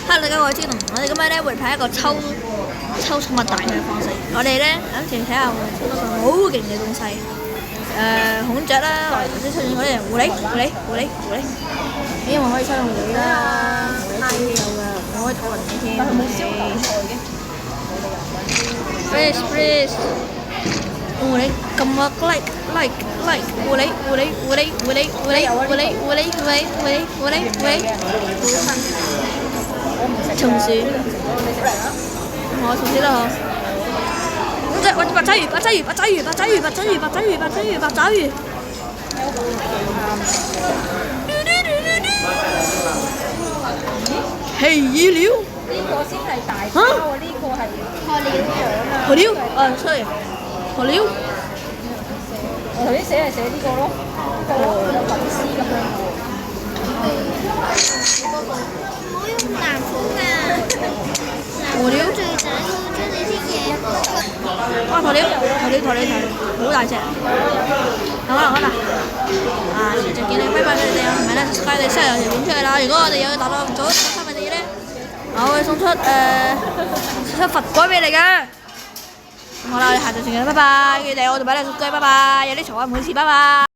Hello，大家好，我係天龍。我哋今日咧會拍一個抽寵物大賽嘅方式。我哋咧諗住睇下會抽到個好勁嘅東西。孔雀啦，我哋頭先出現嗰啲狐狸，因為可以抽到狐狸啦，狐狸有㗎，我可以討論嘅添。但係冇燒牛菜嘅。Please，狐狸撳個 like，狐狸，松鼠，我松鼠啦嗬。隻八爪魚，起魚了。呢個先係大包啊！呢個係河鳥啊，sorry，河鳥。我頭先寫係寫呢個咯，有粉絲咁樣喎。唔好用藍款啊！河鳥最仔將你啲嘢。哇！鴕鳥，好大隻。好啦，下次再見你，拜拜佢哋啊！唔係咧，subscribe 你 share 條片出去啦。如果我哋有達到咗300字咧，我會送出佛果俾你嘅。咁好啦，我哋下次再見啦，拜拜！記得我哋俾你subscribe，拜拜！有啲嘈啊，唔好意思，拜拜。